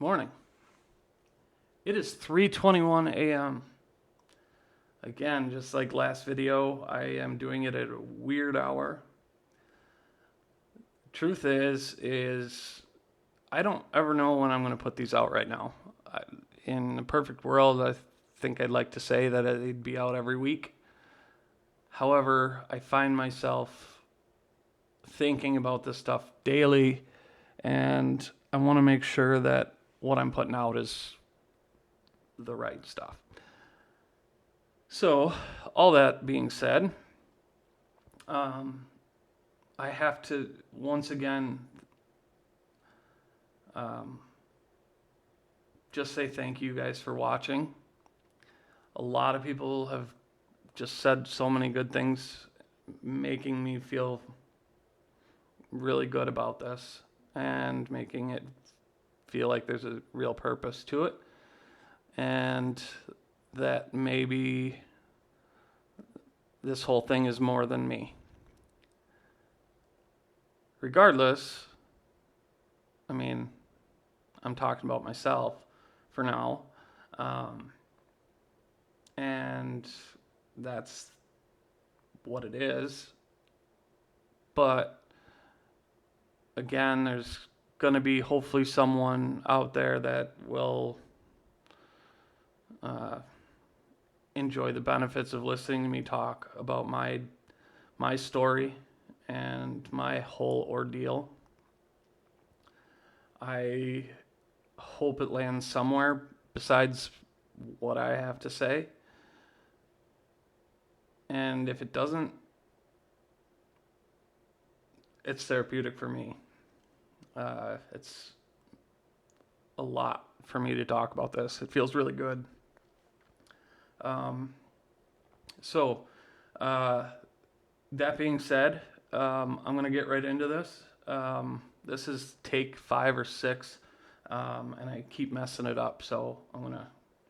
Morning. It is 3:21 a.m. Again, just like last video, I am doing it at a weird hour. Truth is I don't ever know when I'm going to put these out right now. In a perfect world, I think I'd like to say that they'd be out every week. However, I find myself thinking about this stuff daily, and I want to make sure that what I'm putting out is the right stuff. So, all that being said, I have to once again um, just say thank you guys for watching. A lot of people have just said so many good things, making me feel really good about this and making it feel like there's a real purpose to it, and that maybe this whole thing is more than me. Regardless, I mean, I'm talking about myself for now. And that's what it is. But again, there's going to be hopefully someone out there that will enjoy the benefits of listening to me talk about my story and my whole ordeal. I hope it lands somewhere besides what I have to say. And if it doesn't, it's therapeutic for me. It's a lot for me to talk about this. It feels really good. So, that being said, I'm going to get right into this. This is take 5 or 6, and I keep messing it up. So I'm going to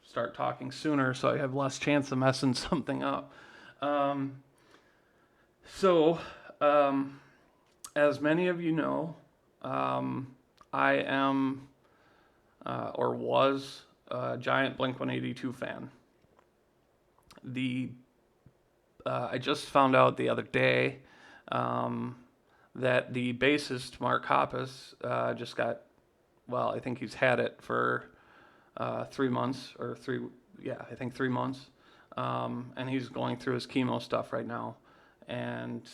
start talking sooner so I have less chance of messing something up. As many of you know, I am or was a giant Blink-182 fan. I just found out the other day that the bassist Mark Hoppus just got, well, I think he's had it for 3 months or 3 months, and he's going through his chemo stuff right now, and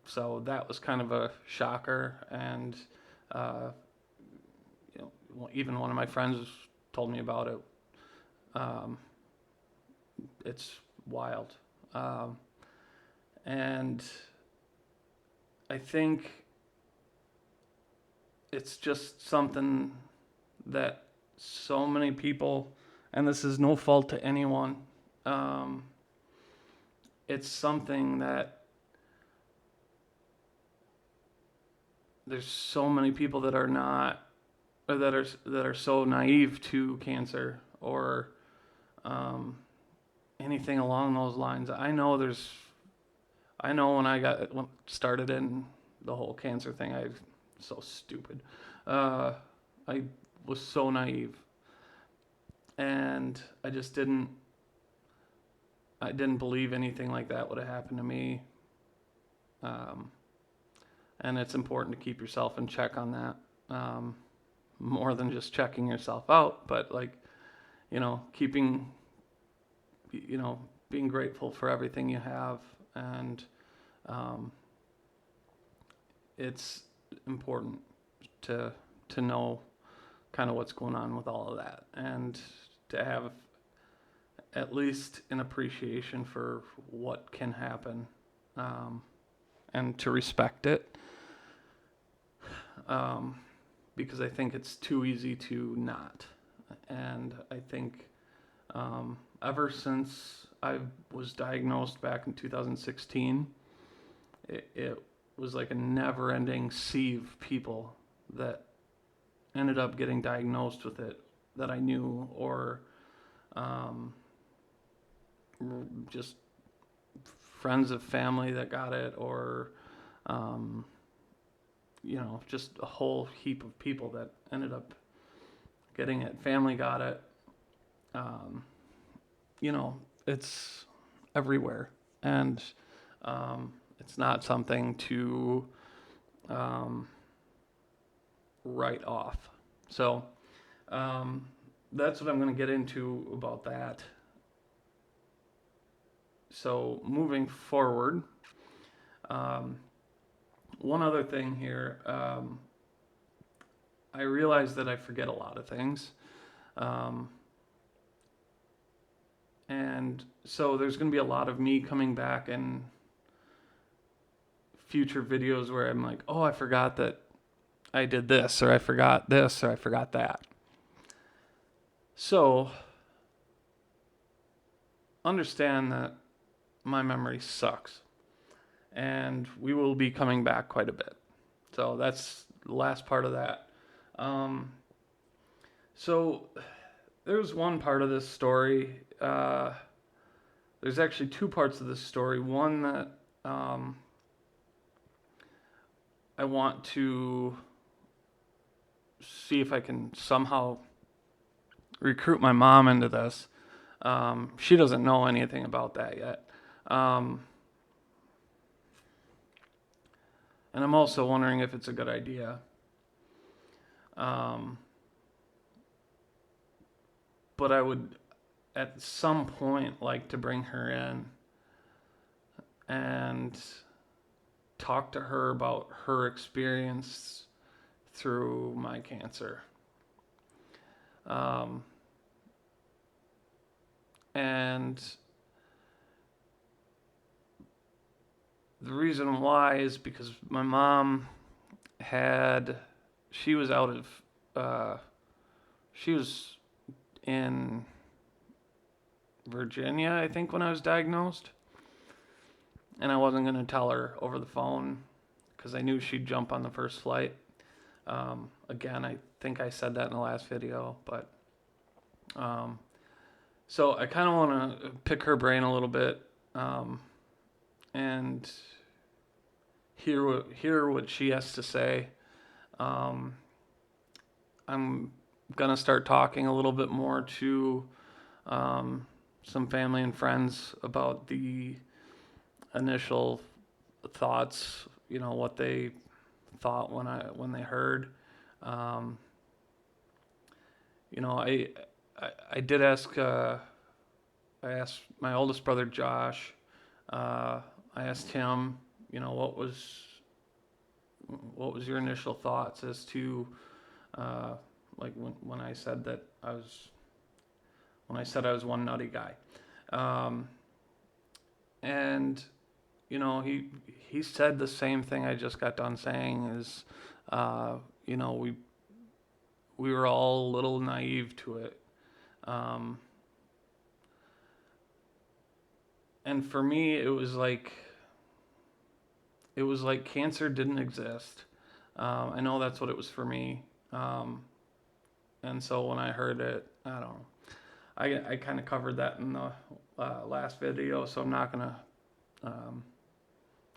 so that was kind of a shocker, and even one of my friends told me about it. It's wild. And I think it's just something that so many people, and this is no fault to anyone, it's something that there's so many people that are not, or that are so naive to cancer or anything along those lines. I know when I got started in the whole cancer thing, I was so stupid. I was so naive, and I didn't believe anything like that would have happened to me. And it's important to keep yourself in check on that, more than just checking yourself out, but being grateful for everything you have, and it's important to know kind of what's going on with all of that, and to have at least an appreciation for what can happen, and to respect it, because I think it's too easy to not. And I think ever since I was diagnosed back in 2016, it was like a never-ending sea of people that ended up getting diagnosed with it that I knew, or just friends of family that got it, or just a whole heap of people that ended up getting it. Family got it. Um, it's everywhere. And it's not something to um, write off. So that's what I'm going to get into about that. So moving forward, one other thing here, I realize that I forget a lot of things. And so there's going to be a lot of me coming back in future videos where I'm like, oh, I forgot that I did this, or I forgot this, or I forgot that. So understand that my memory sucks, and we will be coming back quite a bit. So that's the last part of that. So there's one part of this story. There's actually two parts of this story. One that I want to see if I can somehow recruit my mom into this. She doesn't know anything about that yet. And I'm also wondering if it's a good idea. But I would, at some point, like to bring her in and talk to her about her experience through my cancer. And the reason why is because my mom she was she was in Virginia, I think, when I was diagnosed. And I wasn't going to tell her over the phone because I knew she'd jump on the first flight. Again, I think I said that in the last video, but so I kind of want to pick her brain a little bit and hear what she has to say. I'm gonna start talking a little bit more to some family and friends about the initial thoughts, what they thought when they heard. I did ask. I asked my oldest brother Josh. I asked him, what was your initial thoughts as to like when I said that I was one nutty guy. And he said the same thing I just got done saying is, we were all a little naive to it. And for me, it was like cancer didn't exist. I know that's what it was for me. And so when I heard it, I don't know. I kind of covered that in the last video, so I'm not going to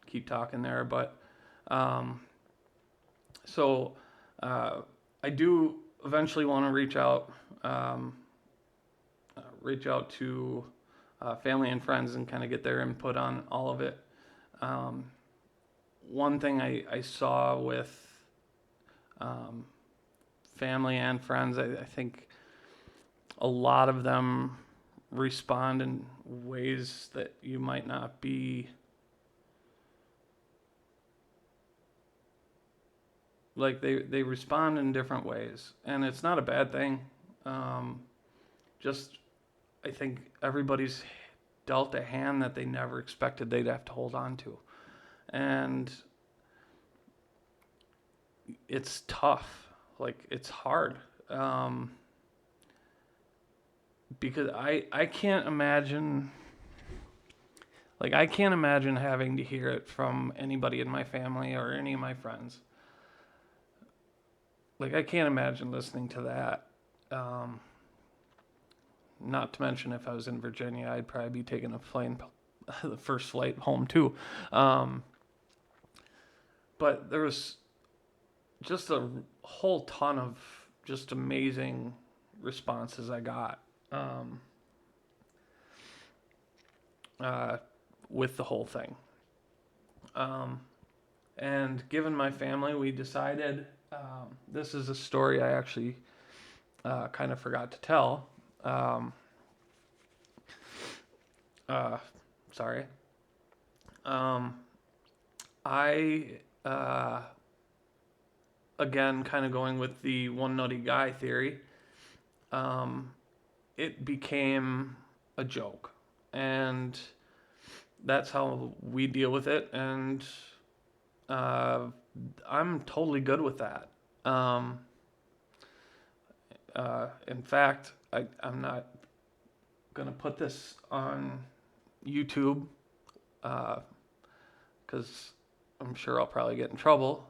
keep talking there. But so I do eventually want to reach out to family and friends and kind of get their input on all of it. One thing I saw with family and friends, I think a lot of them respond in ways that you might not be like they respond in different ways, and it's not a bad thing. Just I think everybody's dealt a hand that they never expected they'd have to hold on to, and it's tough. Like, it's hard. Because I can't imagine, having to hear it from anybody in my family or any of my friends. Like, I can't imagine listening to that. Not to mention, if I was in Virginia, I'd probably be taking the first flight home too. But there was just a whole ton of just amazing responses I got uh, with the whole thing. And given my family, we decided this is a story I actually kind of forgot to tell. Sorry. I, again, kind of going with the one nutty guy theory, it became a joke. And that's how we deal with it. And I'm totally good with that. In fact, I'm not going to put this on YouTube because I'm sure I'll probably get in trouble.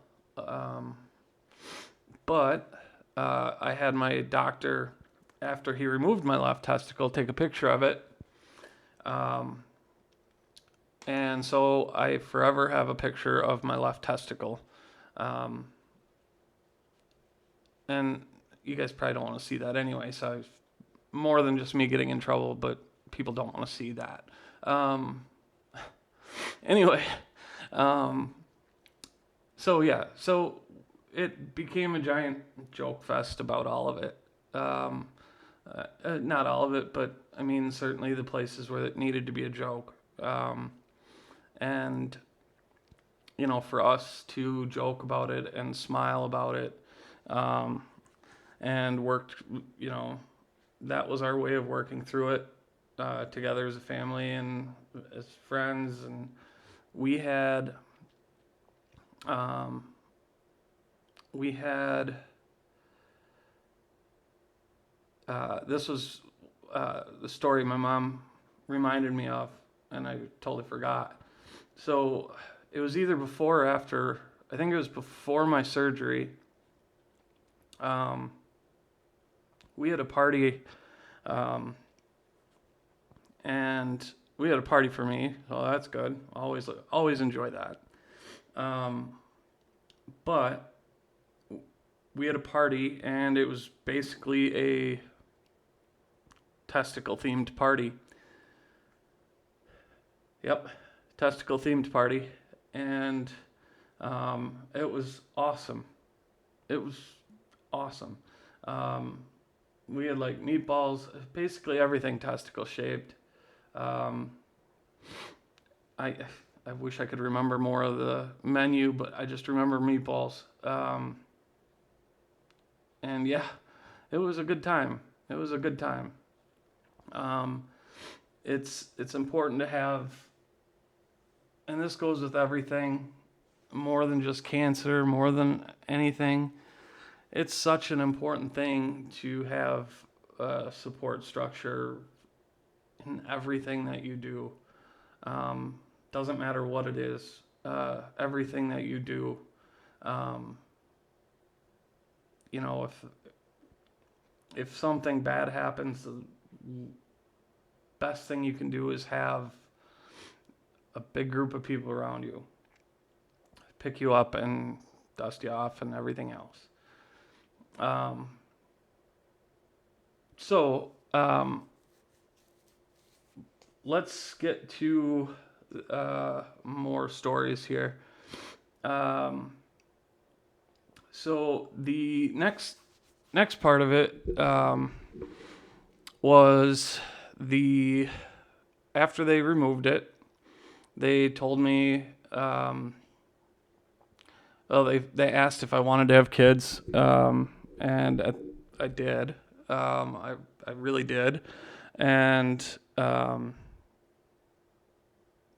But I had my doctor, after he removed my left testicle, take a picture of it. And so I forever have a picture of my left testicle. And you guys probably don't want to see that anyway, so more than just me getting in trouble, but people don't want to see that. Anyway, so yeah, so it became a giant joke fest about all of it. Not all of it, but I mean, certainly the places where it needed to be a joke. And, you know, for us to joke about it and smile about it, and worked, you know, that was our way of working through it together as a family and as friends. And we had, this was the story my mom reminded me of, and I totally forgot. So it was either before or after, I think it was before my surgery. We had a party, and we had a party for me, so that's good. Always enjoy that. But we had a party, and it was basically a testicle themed party. Yep, testicle themed party, and it was awesome. It was awesome. We had like meatballs, basically everything testicle shaped. I wish I could remember more of the menu, but I just remember meatballs. And yeah, it was a good time. It was a good time. It's important to have, and this goes with everything, more than just cancer, more than anything. It's such an important thing to have a support structure in everything that you do. Doesn't matter what it is. Everything that you do. You know, if something bad happens, the best thing you can do is have a big group of people around you, pick you up and dust you off and everything else. So let's get to more stories here. So the next part of it was after they removed it, they told me, they asked if I wanted to have kids, and I did. I really did, and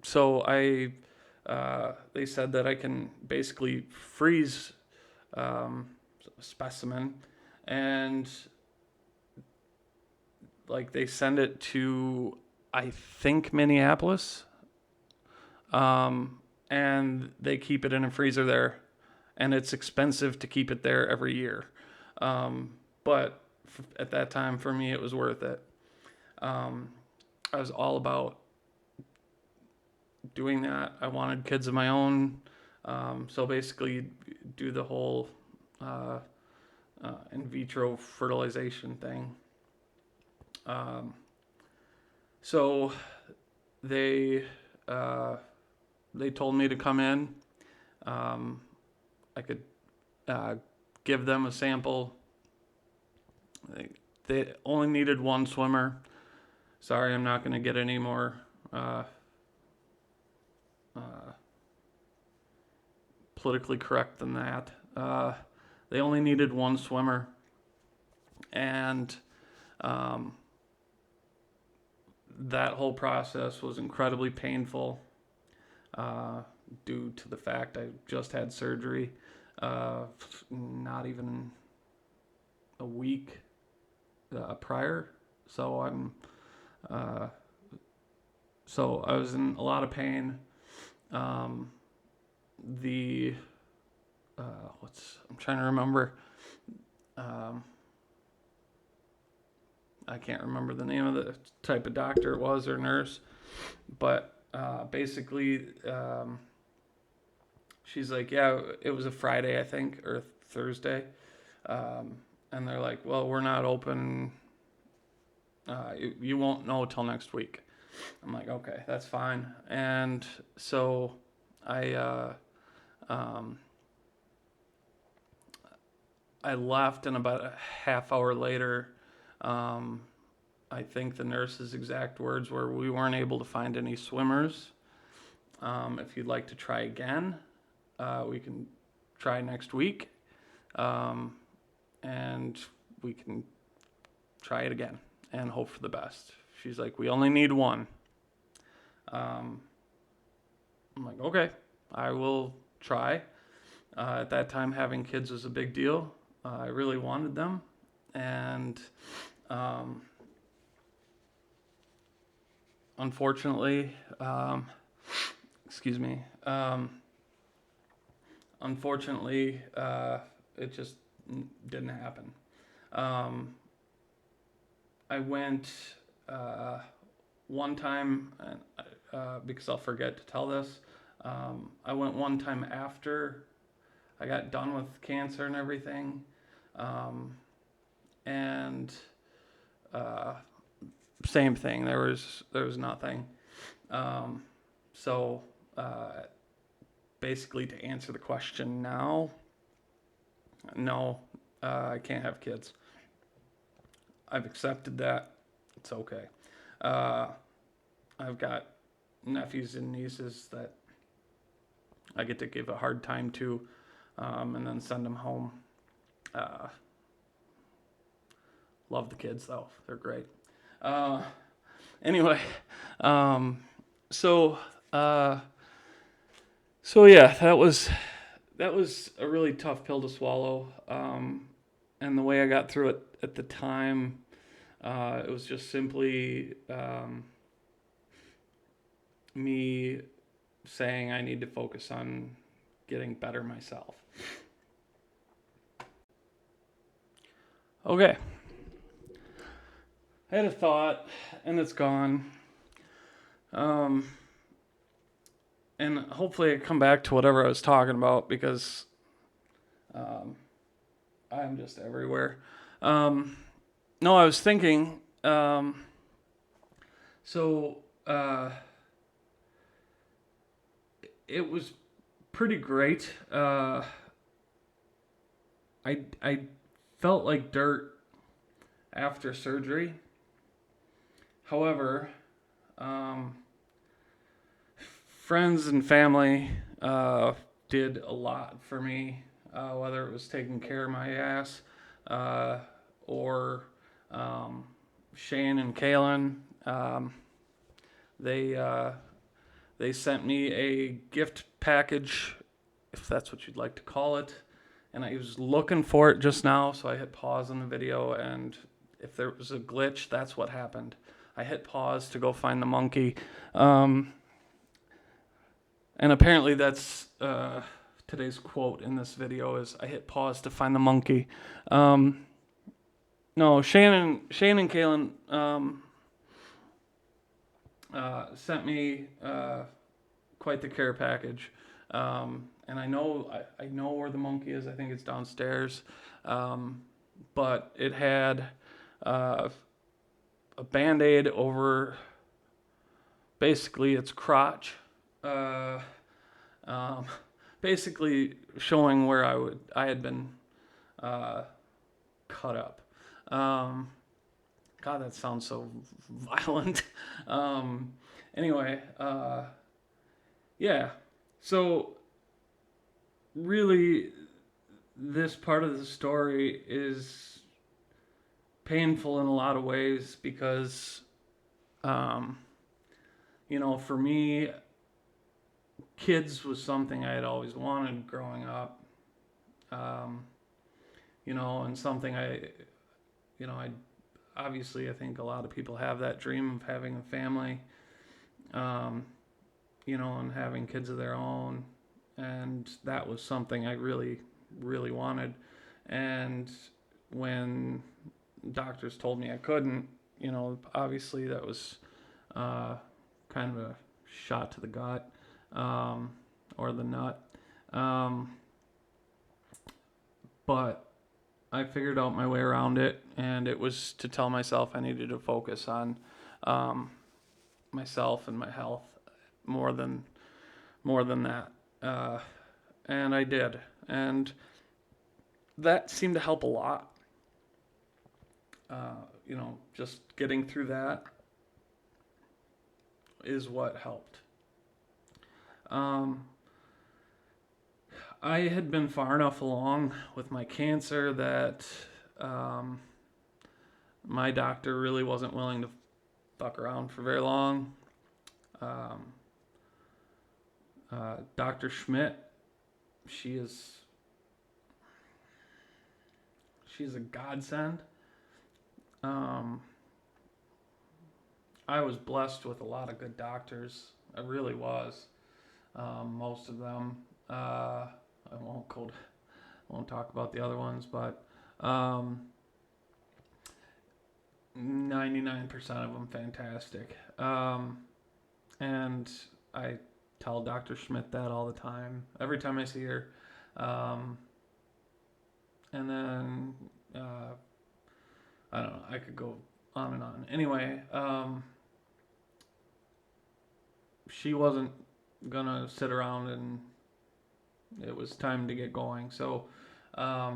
so they said that I can basically freeze a specimen, and like they send it to, I think, Minneapolis, and they keep it in a freezer there, and it's expensive to keep it there every year, but at that time for me it was worth it. I was all about doing that. I wanted kids of my own, so basically do the whole in vitro fertilization thing. So they told me to come in. I could give them a sample. They only needed one swimmer. Sorry, I'm not going to get any more politically correct than that. They only needed one swimmer, and that whole process was incredibly painful due to the fact I just had surgery not even a week prior. So so I was in a lot of pain. I'm trying to remember. I can't remember the name of the type of doctor it was or nurse, but basically, she's like, yeah, it was a Friday, I think, or Thursday, and they're like, well, we're not open. You won't know till next week. I'm like, okay, that's fine. And so I left, and about a half hour later, I think the nurse's exact words were, we weren't able to find any swimmers. If you'd like to try again, we can try next week, and we can try it again and hope for the best. She's like, we only need one. I'm like, okay, I will try. At that time, having kids was a big deal. I really wanted them, and unfortunately, excuse me, unfortunately, it just didn't happen. I went one time, because I'll forget to tell this, I went one time after I got done with cancer and everything, and same thing. There was nothing. So basically, to answer the question now, no, I can't have kids. I've accepted that. It's okay. I've got nephews and nieces that I get to give a hard time to, and then send them home. Love the kids though; they're great. Anyway, so yeah, that was a really tough pill to swallow. And the way I got through it at the time, it was just simply me saying I need to focus on getting better myself. Okay. I had a thought, and it's gone. And hopefully I come back to whatever I was talking about, because I'm just everywhere. No, I was thinking, so it was pretty great. I felt like dirt after surgery. However, friends and family did a lot for me, whether it was taking care of my ass or Shane and Kaylin. They sent me a gift package, if that's what you'd like to call it, and I was looking for it just now, so I hit pause on the video, and if there was a glitch, that's what happened. I hit pause to go find the monkey, and apparently that's today's quote in this video is, I hit pause to find the monkey. No, Shane and Kaylin sent me quite the care package. and I know where the monkey is. I think it's downstairs. But it had uh, a Band-Aid over basically its crotch. Uh, um, Basically showing where I had been uh, cut up. Um, God, that sounds so violent. um, anyway, yeah. So really, this part of the story is painful in a lot of ways because, um, for me, kids was something I had always wanted growing up. Um, and something I obviously I think a lot of people have that dream of having a family, um, and having kids of their own, and that was something I really, really wanted. And when doctors told me I couldn't, obviously that was uh, kind of a shot to the gut, or the nut. Um, but I figured out my way around it, and it was to tell myself I needed to focus on um, myself and my health more than that, and I did, and that seemed to help a lot. Just getting through that is what helped. I had been far enough along with my cancer that um, my doctor really wasn't willing to fuck around for very long. Um, Dr. Schmidt, she's a godsend. Um, I was blessed with a lot of good doctors. I really was. Most of them. I won't talk about the other ones, but 99% of them fantastic. And I tell Dr. Schmidt that all the time, every time I see her. And then I don't know. I could go on and on. Anyway, she wasn't gonna sit around, and it was time to get going. So I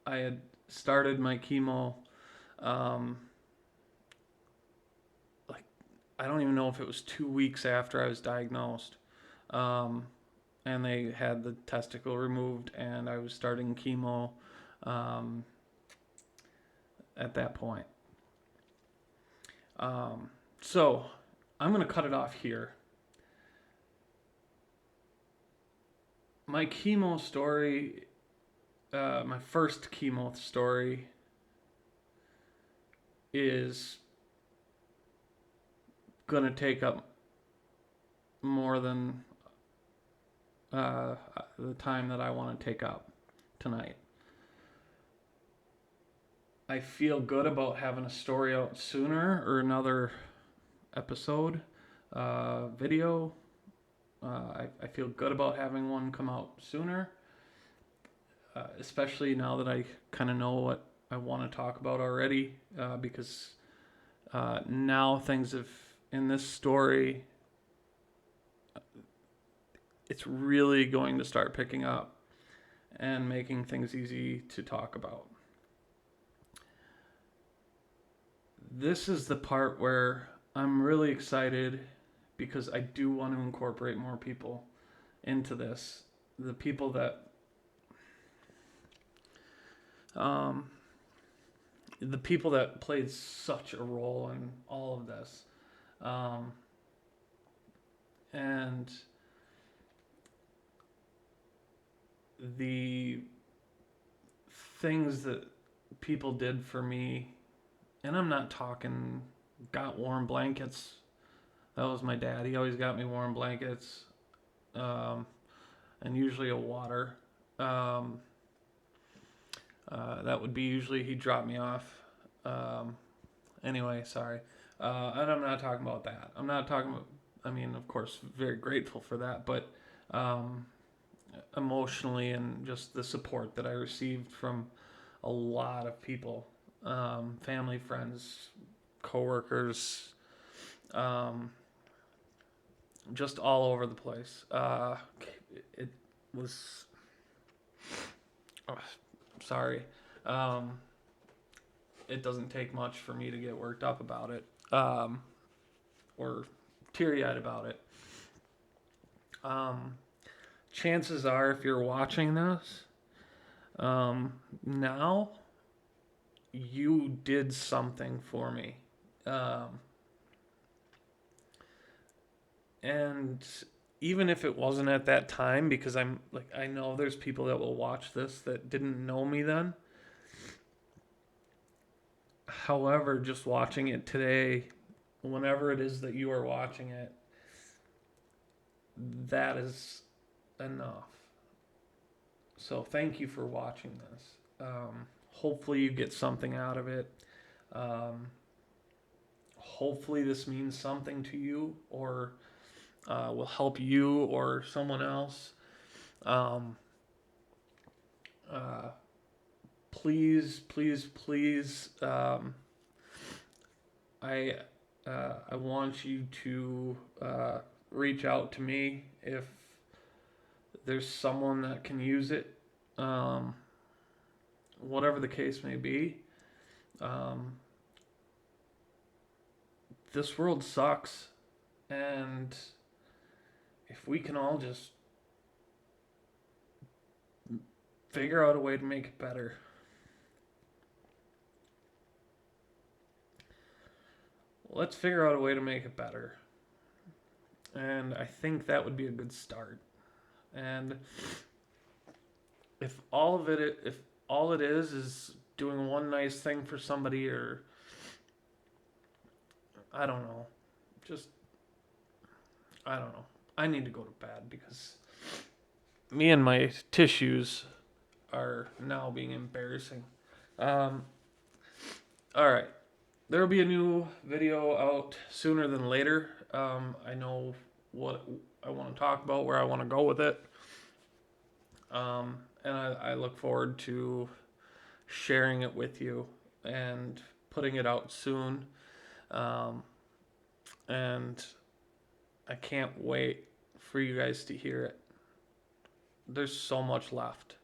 had started my chemo. Like, I don't even know if it was 2 weeks after I was diagnosed. And they had the testicle removed, and I was starting chemo at that point. So I'm going to cut it off here. My chemo story, my first chemo story, is going to take up more than the time that I want to take up tonight. I feel good about having a story out sooner, or another episode, video. I feel good about having one come out sooner, especially now that I kind of know what I want to talk about already, because now things have, in this story, it's really going to start picking up and making things easy to talk about. This is the part where I'm really excited, because I do want to incorporate more people into this. The people that played such a role in all of this. And the things that people did for me, and I'm not talking got warm blankets. That was my dad. He always got me warm blankets, and usually a water. That would be usually he'd drop me off. Anyway, sorry. And I'm not talking about that. I'm not talking about, I mean, of course, very grateful for that, but emotionally, and just the support that I received from a lot of people, family, friends, coworkers, um, just all over the place. It was, oh, sorry. Um, it doesn't take much for me to get worked up about it, or teary-eyed about it. Um, Chances are, if you're watching this, now you did something for me. Um, and even if it wasn't at that time, because I'm like, I know there's people that will watch this that didn't know me then. However, just watching it today, whenever it is that you are watching it, that is enough. So thank you for watching this. Hopefully you get something out of it. Um, Hopefully this means something to you, or will help you or someone else. Um, uh, Please, please, please. I want you to reach out to me if there's someone that can use it. Um, Whatever the case may be. Um, this world sucks, and if we can all just figure out a way to make it better. Let's figure out a way to make it better. And I think that would be a good start. And if all it is doing one nice thing for somebody, or I don't know, just I don't know. I need to go to bed because me and my tissues are now being embarrassing. Um, all right. There will be a new video out sooner than later. I know what I want to talk about, where I want to go with it. And I look forward to sharing it with you and putting it out soon. Um, and I can't wait for you guys to hear it. There's so much left,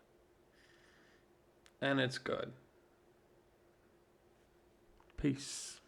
and it's good. Peace.